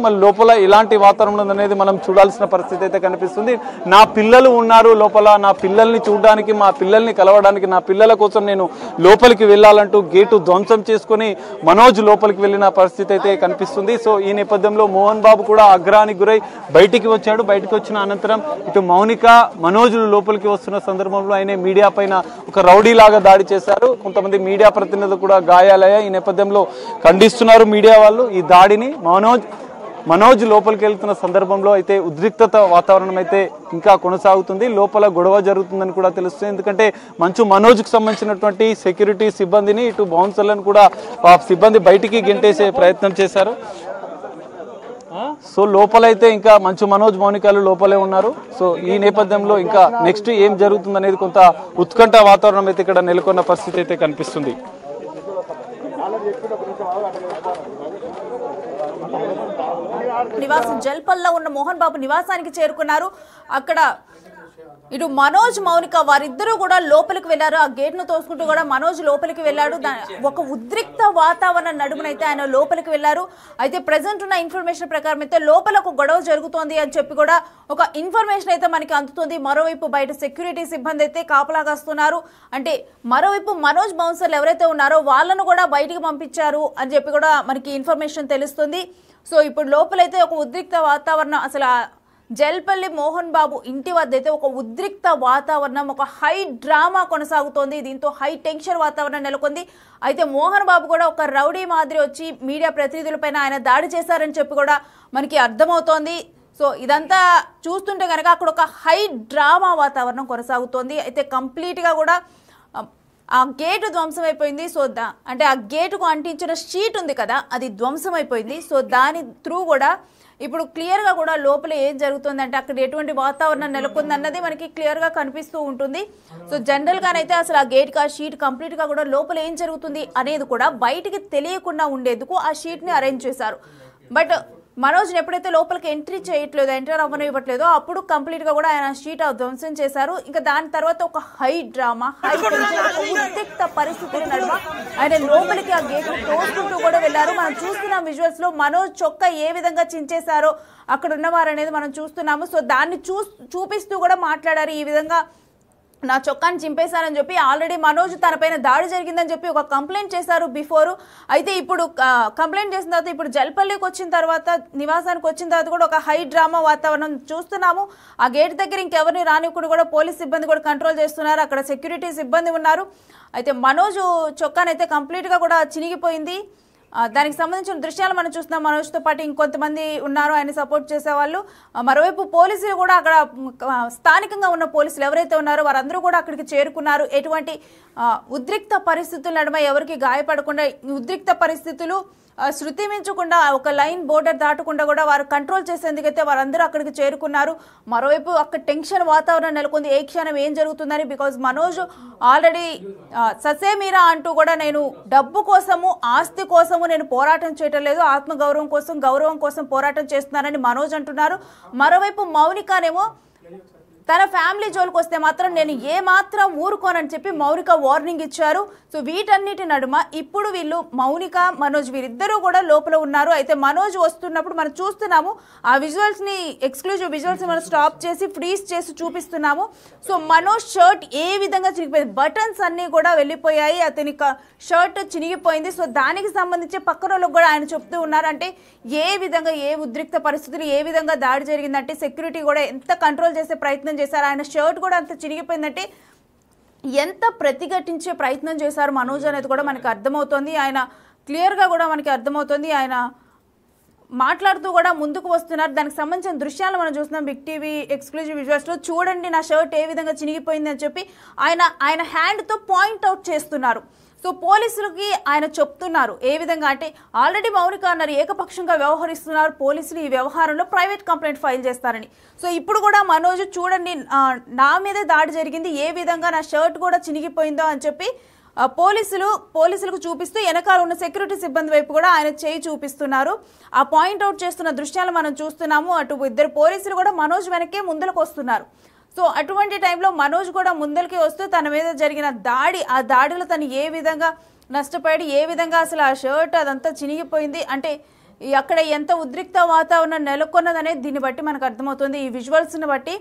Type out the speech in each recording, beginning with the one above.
మళ్ళీ లోపల ఇలాంటి వాతావరణం అనేది మనం చూడాల్సిన పరిస్థితి అయితే కనిపిస్తుంది. నా పిల్లలు ఉన్నారు లోపల, నా పిల్లల్ని చూడడానికి, మా పిల్లల్ని కలవడానికి, నా పిల్లల కోసం నేను లోపలికి వెళ్ళాలంటూ గేటు ధ్వంసం చేసుకుని మనోజ్ లోపలికి వెళ్ళిన పరిస్థితి అయితే కనిపిస్తుంది. సో ఈ నేపథ్యంలో మోహన్ బాబు కూడా ఆగ్రహానికి గురై బయటికి వచ్చాడు. బయటికి వచ్చిన అనంతరం ఇటు మౌనిక, మనోజ్ లోపలికి వస్తున్న సందర్భంలో ఆయన మీడియా పైన ఒక రౌడీ లాగా దాడి చేశారు. కొంతమంది మీడియా ప్రతినిధులు కూడా గాయాలయ్యాయి. ఈ నేపథ్యంలో ఖండిస్తున్నారు మీడియా వాళ్ళు ఈ దాడిని. మనోజ్ లోపలికి వెళ్తున్న సందర్భంలో అయితే ఉద్రిక్తత వాతావరణం అయితే ఇంకా కొనసాగుతుంది. లోపల గొడవ జరుగుతుందని కూడా తెలుస్తుంది. ఎందుకంటే మనోజ్కి సంబంధించినటువంటి సెక్యూరిటీ సిబ్బందిని, ఇటు బౌన్సర్లను కూడా సిబ్బంది బయటికి గెంటేసే ప్రయత్నం చేశారు. సో లోపలైతే ఇంకా మనోజ్, మౌనికలు లోపలే ఉన్నారు. సో ఈ నేపథ్యంలో ఇంకా నెక్స్ట్ ఏం జరుగుతుంది అనేది కొంత ఉత్కంఠ వాతావరణం అయితే ఇక్కడ నెలకొన్న పరిస్థితి అయితే కనిపిస్తుంది. నివాసం జల్పల్లో ఉన్న మోహన్ బాబు నివాసానికి చేరుకున్నారు. అక్కడ ఇటు మనోజ్, మౌనిక వారిద్దరూ కూడా లోపలికి వెళ్లారు. ఆ గేట్ ను తోసుకుంటూ కూడా మనోజ్ లోపలికి వెళ్ళాడు. ఒక ఉద్రిక్త వాతావరణం నడుమునైతే ఆయన లోపలికి వెళ్లారు. అయితే ప్రెసెంట్ ఉన్న ఇన్ఫర్మేషన్ ప్రకారం అయితే లోపల ఒక గొడవ జరుగుతోంది అని చెప్పి కూడా ఒక ఇన్ఫర్మేషన్ అయితే మనకి అందుతుంది. మరోవైపు బయట సెక్యూరిటీ సిబ్బంది అయితే కాపలాగాస్తున్నారు. అంటే మరోవైపు మనోజ్ బౌన్సర్లు ఎవరైతే ఉన్నారో వాళ్ళను కూడా బయటికి పంపించారు అని చెప్పి కూడా మనకి ఇన్ఫర్మేషన్ తెలుస్తుంది. సో ఇప్పుడు లోపలైతే ఒక ఉద్రిక్త వాతావరణం, అసలు జల్పల్లి మోహన్ బాబు ఇంటి వద్ద అయితే ఒక ఉద్రిక్త వాతావరణం, ఒక హై డ్రామా కొనసాగుతోంది. దీంతో హై టెన్షన్ వాతావరణం నెలకొంది. అయితే మోహన్ బాబు కూడా ఒక రౌడీ మాదిరి వచ్చి మీడియా ప్రతినిధులపైన ఆయన దాడి చేశారని చెప్పి కూడా మనకి అర్థమవుతోంది. సో ఇదంతా చూస్తుంటే కనుక అక్కడ ఒక హై డ్రామా వాతావరణం కొనసాగుతోంది. అయితే కంప్లీట్గా కూడా ఆ గేటు ధ్వంసం అయిపోయింది. సో అంటే ఆ గేటుకు అంటించిన షీట్ ఉంది కదా, అది ధ్వంసం అయిపోయింది. సో దాని త్రూ కూడా ఇప్పుడు క్లియర్గా కూడా లోపల ఏం జరుగుతుంది అంటే అక్కడ ఎటువంటి వాతావరణం నెలకొంది అన్నది మనకి క్లియర్గా కనిపిస్తూ ఉంటుంది. సో జనరల్గానైతే అసలు ఆ గేట్కి ఆ షీట్ కంప్లీట్గా కూడా లోపల ఏం జరుగుతుంది అనేది కూడా బయటికి తెలియకుండా ఉండేందుకు ఆ షీట్ని అరేంజ్ చేశారు. బట్ మనోజ్ని ఎప్పుడైతే లోపలికి ఎంటర్ అవ్వనివ్వట్లేదో అప్పుడు కంప్లీట్గా కూడా ఆయన షీట్ ధ్వంసం చేశారు. ఇంకా దాని తర్వాత ఒక హై డ్రామా, హై టెన్షన్, ఒక ఉద్రిక్త పరిస్థితుల నడుమ ఆయన లోపలికి ఆ గేట్ తోసుకుంటూ కూడా వెళ్లారు. మనం చూస్తున్న విజువల్స్ లో మనోజ్ చొక్కా ఏ విధంగా చించేశారో అక్కడ ఉన్నవారు అనేది మనం చూస్తున్నాము. సో దాన్ని చూపిస్తూ కూడా మాట్లాడారు. ఈ విధంగా నా చొక్కాని చింపేశారని చెప్పి ఆల్రెడీ మనోజ్ తనపైన దాడి జరిగిందని చెప్పి ఒక కంప్లైంట్ చేశారు బిఫోర్. అయితే ఇప్పుడు కంప్లైంట్ చేసిన తర్వాత ఇప్పుడు జల్పల్లికి వచ్చిన తర్వాత, నివాసానికి వచ్చిన తర్వాత కూడా ఒక హై డ్రామా వాతావరణం చూస్తున్నాము. ఆ గేట్ దగ్గర ఇంకెవరిని రానివ్వకుండా కూడా పోలీస్ సిబ్బంది కూడా కంట్రోల్ చేస్తున్నారు. అక్కడ సెక్యూరిటీ సిబ్బంది ఉన్నారు. అయితే మనోజ్ చొక్కానైతే కంప్లీట్గా కూడా చినిగిపోయింది. దానికి సంబంధించిన దృశ్యాలు మనం చూస్తున్నాం. మనోజ్తో పాటు ఇంకొంతమంది ఉన్నారు ఆయన సపోర్ట్ చేసేవాళ్ళు. మరోవైపు పోలీసులు కూడా అక్కడ స్థానికంగా ఉన్న పోలీసులు ఎవరైతే ఉన్నారో వారందరూ కూడా అక్కడికి చేరుకున్నారు. ఎటువంటి ఉద్రిక్త పరిస్థితుల నడుమ ఎవరికి గాయపడకుండా, ఉద్రిక్త పరిస్థితులు శృతి మించకుండా, ఒక లైన్ బోర్డర్ దాటకుండా కూడా వారు కంట్రోల్ చేసేందుకైతే వారందరూ అక్కడికి చేరుకున్నారు. మరోవైపు అక్కడ టెన్షన్ వాతావరణం నెలకొంది. ఏ క్షణం ఏం జరుగుతుందని. బికాజ్ మనోజ్ ఆల్రెడీ ససేమీరా అంటూ కూడా నేను డబ్బు కోసము, ఆస్తి కోసము నేను పోరాటం చేయటం లేదు, ఆత్మగౌరవం కోసం, గౌరవం కోసం పోరాటం చేస్తున్నానని మనోజ్ అంటున్నారు. మరోవైపు మౌనికనేమో తన ఫ్యామిలీ జోలికి వస్తే మాత్రం నేను ఏ మాత్రం ఊరుకోనని చెప్పి మౌనిక వార్నింగ్ ఇచ్చారు. సో వీటన్నిటి నడుమ ఇప్పుడు వీళ్ళు మౌనిక, మనోజ్ వీరిద్దరూ కూడా లోపల ఉన్నారు. అయితే మనోజ్ వస్తున్నప్పుడు మనం చూస్తున్నాము. ఆ విజువల్స్ని, ఎక్స్క్లూజివ్ విజువల్స్ని మనం స్టాప్ చేసి ఫ్రీజ్ చేసి చూపిస్తున్నాము. సో మనోజ్ షర్ట్ ఏ విధంగా చినిగిపోయింది, బటన్స్ అన్నీ కూడా వెళ్ళిపోయాయి, అతని షర్ట్ చినిగిపోయింది. సో దానికి సంబంధించి పక్కన వాళ్ళకి కూడా ఆయన చెప్తూ ఉన్నారు. అంటే ఏ విధంగా, ఏ ఉద్రిక్త పరిస్థితులు, ఏ విధంగా దాడి జరిగిందంటే సెక్యూరిటీ కూడా ఎంత కంట్రోల్ చేసే ప్రయత్నం చేశారు. ఆయన షర్ట్ కూడా అంత చినిగిపోయిందంటే ఎంత ప్రతిఘటించే ప్రయత్నం చేశారు మనోజ్ అనేది కూడా మనకి అర్థమవుతుంది. ఆయన క్లియర్గా కూడా మనకి అర్థమవుతుంది. ఆయన మాట్లాడుతూ కూడా ముందుకు వస్తున్నారు. దానికి సంబంధించిన దృశ్యాలు మనం చూస్తున్నాం బిగ్ టీవీ ఎక్స్క్లూజివ్ విజువల్స్లో. చూడండి నా షర్ట్ ఏ విధంగా చినిగిపోయింది అని చెప్పి ఆయన హ్యాండ్తో పాయింట్ అవుట్ చేస్తున్నారు. సో పోలీసులకి ఆయన చెప్తున్నారు ఏ విధంగా అంటే, ఆల్రెడీ మౌనిక అన్నారు ఏకపక్షంగా వ్యవహరిస్తున్నారు పోలీసులు, ఈ వ్యవహారంలో ప్రైవేట్ కంప్లైంట్ ఫైల్ చేస్తారని. సో ఇప్పుడు కూడా మనోజ్ చూడండి నా మీదే దాడి జరిగింది, ఏ విధంగా నా షర్ట్ కూడా చినిగిపోయిందో అని చెప్పి పోలీసులకు చూపిస్తూ వెనకాల ఉన్న సెక్యూరిటీ సిబ్బంది వైపు కూడా ఆయన చేయి చూపిస్తున్నారు. ఆ పాయింట్ అవుట్ చేస్తున్న దృశ్యాలు మనం చూస్తున్నాము. అటు ఇద్దరు పోలీసులు కూడా మనోజ్ వెనకే ముందులకు వస్తున్నారు. సో అటువంటి టైంలో మనోజ్ కూడా ముందరికి వస్తూ తన మీద జరిగిన ఆ దాడిలో తను ఏ విధంగా నష్టపోయాడు, ఏ విధంగా అసలు ఆ షర్ట్ అదంతా చినిగిపోయింది అంటే అక్కడ ఎంత ఉద్రిక్త వాతావరణం నెలకొన్నదనేది దీన్ని బట్టి మనకు అర్థమవుతుంది. ఈ విజువల్స్ని బట్టి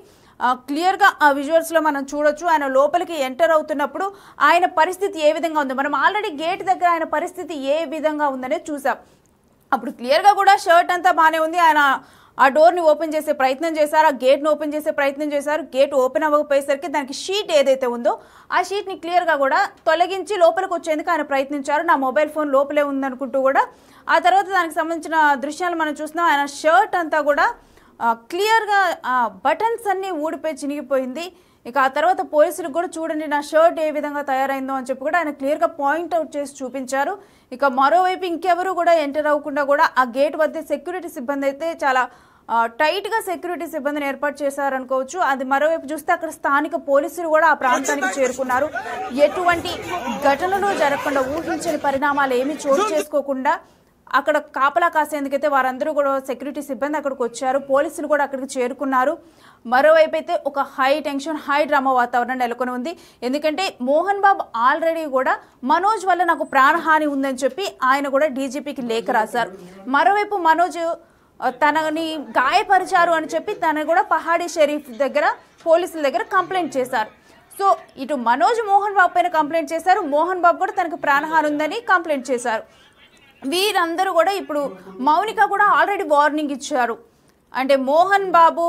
క్లియర్గా ఆ విజువల్స్లో మనం చూడొచ్చు. ఆయన లోపలికి ఎంటర్ అవుతున్నప్పుడు ఆయన పరిస్థితి ఏ విధంగా ఉందో, మనం ఆల్రెడీ గేట్ దగ్గర ఆయన పరిస్థితి ఏ విధంగా ఉందనేది చూసాం. అప్పుడు క్లియర్గా కూడా షర్ట్ అంతా బాగానే ఉంది. ఆయన ఆ డోర్ని ఓపెన్ చేసే ప్రయత్నం చేశారు, ఆ గేట్ని ఓపెన్ చేసే ప్రయత్నం చేశారు. గేట్ ఓపెన్ అవ్వకపోయేసరికి దానికి షీట్ ఏదైతే ఉందో ఆ షీట్ని క్లియర్గా కూడా తొలగించి లోపలికి వచ్చేందుకు ఆయన ప్రయత్నించారు. నా మొబైల్ ఫోన్ లోపలే ఉందనుకుంటూ కూడా ఆ తర్వాత దానికి సంబంధించిన దృశ్యాలు మనం చూస్తున్నాం. ఆయన షర్ట్ అంతా కూడా క్లియర్గా బటన్స్ అన్నీ ఊడిపోయి చినిగిపోయింది. ఇక ఆ తర్వాత పోలీసులకు కూడా చూడండి నా షర్ట్ ఏ విధంగా తయారైందో అని చెప్పి కూడా ఆయన క్లియర్గా పాయింట్అవుట్ చేసి చూపించారు. ఇక మరోవైపు ఇంకెవరు కూడా ఎంటర్ అవ్వకుండా కూడా ఆ గేట్ వద్ద సెక్యూరిటీ సిబ్బంది అయితే చాలా టైట్గా సెక్యూరిటీ సిబ్బందిని ఏర్పాటు చేశారనుకోవచ్చు. అది మరోవైపు చూస్తే అక్కడ స్థానిక పోలీసులు కూడా ఆ ప్రాంతానికి చేరుకున్నారు. ఎటువంటి ఘటనలు జరగకుండా, ఊహించని పరిణామాలు ఏమీ చోటు చేసుకోకుండా అక్కడ కాపలా కాసేందుకైతే వారందరూ కూడా సెక్యూరిటీ సిబ్బంది అక్కడికి వచ్చారు. పోలీసులు కూడా అక్కడికి చేరుకున్నారు. మరోవైపు అయితే ఒక హై టెన్షన్, హై డ్రామా వాతావరణం నెలకొని ఉంది. ఎందుకంటే మోహన్ బాబు ఆల్రెడీ కూడా మనోజ్ వల్ల నాకు ప్రాణహాని ఉందని చెప్పి ఆయన కూడా డీజీపీకి లేఖ రాశారు. మరోవైపు మనోజ్ తనని గాయపరిచారు అని చెప్పి తను కూడా పహాడీ షరీఫ్ దగ్గర పోలీసుల దగ్గర కంప్లైంట్ చేశారు. సో ఇటు మనోజ్ మోహన్ బాబు పైన కంప్లైంట్ చేశారు, మోహన్ బాబు కూడా తనకు ప్రాణహాని ఉందని కంప్లైంట్ చేశారు. వీరందరూ కూడా ఇప్పుడు మౌనిక కూడా ఆల్రెడీ వార్నింగ్ ఇచ్చారు. అంటే మోహన్ బాబు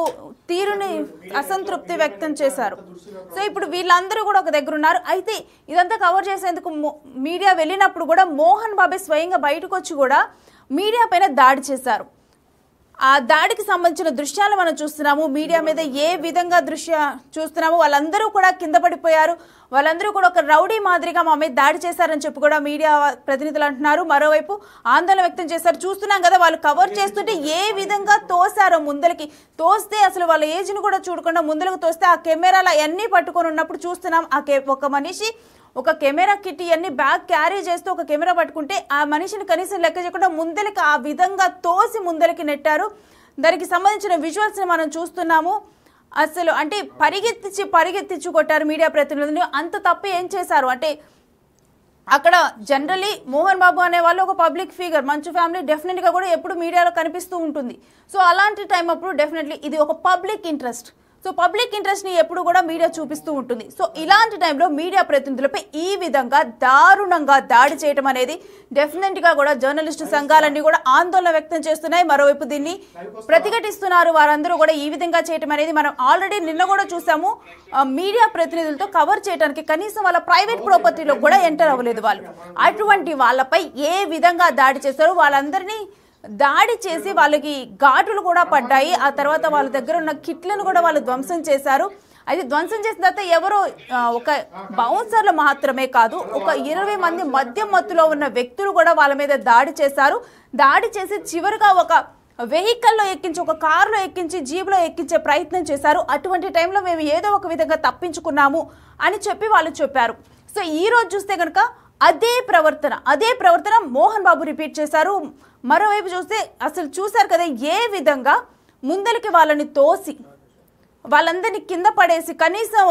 తీరుని అసంతృప్తి వ్యక్తం చేశారు. సో ఇప్పుడు వీళ్ళందరూ కూడా ఒక దగ్గర ఉన్నారు. అయితే ఇదంతా కవర్ చేసేందుకు మీడియా వెళ్ళినప్పుడు కూడా మోహన్ బాబే స్వయంగా బయటకు వచ్చి కూడా మీడియా పైన దాడి చేశారు. ఆ దాడికి సంబంధించిన దృశ్యాలు మనం చూస్తున్నాము. మీడియా మీద ఏ విధంగా చూస్తున్నాము, వాళ్ళందరూ కూడా కింద పడిపోయారు. వాళ్ళందరూ కూడా ఒక రౌడీ మాదిరిగా మా మీద దాడి చేశారని చెప్పి కూడా మీడియా ప్రతినిధులు అంటున్నారు. మరోవైపు ఆందోళన వ్యక్తం చేశారు. చూస్తున్నాం కదా వాళ్ళు కవర్ చేస్తుంటే ఏ విధంగా తోసారో, ముందరికి తోస్తే అసలు వాళ్ళ ఏజ్ని కూడా చూడకుండా ముందరకు తోస్తే ఆ కెమెరాలు అన్నీ పట్టుకొని ఉన్నప్పుడు చూస్తున్నాం. ఒక మనిషి ఒక కెమెరా కిట్ అన్ని బ్యాగ్ క్యారీ చేస్తూ ఒక కెమెరా పట్టుకుంటే ఆ మనిషిని కనీసం లెక్క చేయకుండా ముందరికి ఆ విధంగా తోసి ముందరికి నెట్టారు. దానికి సంబంధించిన విజువల్స్ని మనం చూస్తున్నాము. అసలు అంటే పరిగెత్తించి కొట్టారు మీడియా ప్రతినిధులు. అంత తప్పు ఏం చేశారు అంటే అక్కడ జనరలీ మోహన్ బాబు అనే వాళ్ళు ఒక పబ్లిక్ ఫిగర్, మంచు ఫ్యామిలీ డెఫినెట్గా కూడా ఎప్పుడు మీడియాలో కనిపిస్తూ ఉంటుంది. సో అలాంటి టైం అప్పుడు డెఫినెట్లీ ఇది ఒక పబ్లిక్ ఇంట్రెస్ట్. సో పబ్లిక్ ఇంట్రెస్ట్ని ఎప్పుడు కూడా మీడియా చూపిస్తూ ఉంటుంది. సో ఇలాంటి టైంలో మీడియా ప్రతినిధులపై ఈ విధంగా దారుణంగా దాడి చేయడం అనేది డెఫినెట్గా కూడా జర్నలిస్టు సంఘాలన్నీ కూడా ఆందోళన వ్యక్తం చేస్తున్నాయి. మరోవైపు దీన్ని ప్రతిఘటిస్తున్నారు. వారందరూ కూడా ఈ విధంగా చేయడం అనేది మనం ఆల్రెడీ నిన్న కూడా చూసాము. మీడియా ప్రతినిధులతో కవర్ చేయడానికి కనీసం వాళ్ళ ప్రైవేట్ ప్రాపర్టీలో కూడా ఎంటర్ అవ్వలేదు వాళ్ళు. అటువంటి వాళ్ళపై ఏ విధంగా దాడి చేశారో వాళ్ళందరినీ దాడి చేసి వాళ్ళకి ఘాటులు కూడా పడ్డాయి. ఆ తర్వాత వాళ్ళ దగ్గర ఉన్న కిట్లను కూడా వాళ్ళు ధ్వంసం చేశారు. అయితే ధ్వంసం చేసిన తర్వాత ఎవరో ఒక బౌన్సర్లు మాత్రమే కాదు, ఒక 20 మంది మద్యం మత్తులో ఉన్న వ్యక్తులు కూడా వాళ్ళ మీద దాడి చేశారు. దాడి చేసి చివరిగా ఒక వెహికల్లో ఎక్కించి, ఒక కారులో ఎక్కించి, జీబులో ఎక్కించే ప్రయత్నం చేశారు. అటువంటి టైంలో మేము ఏదో ఒక విధంగా తప్పించుకున్నాము అని చెప్పి వాళ్ళు చెప్పారు. సో ఈ రోజు చూస్తే కనుక అదే ప్రవర్తన మోహన్ బాబు రిపీట్ చేశారు. మరోవైపు చూస్తే అసలు చూశారు కదా ఏ విధంగా ముందరికి వాళ్ళని తోసి వాళ్ళందరినీ కింద పడేసి కనీసం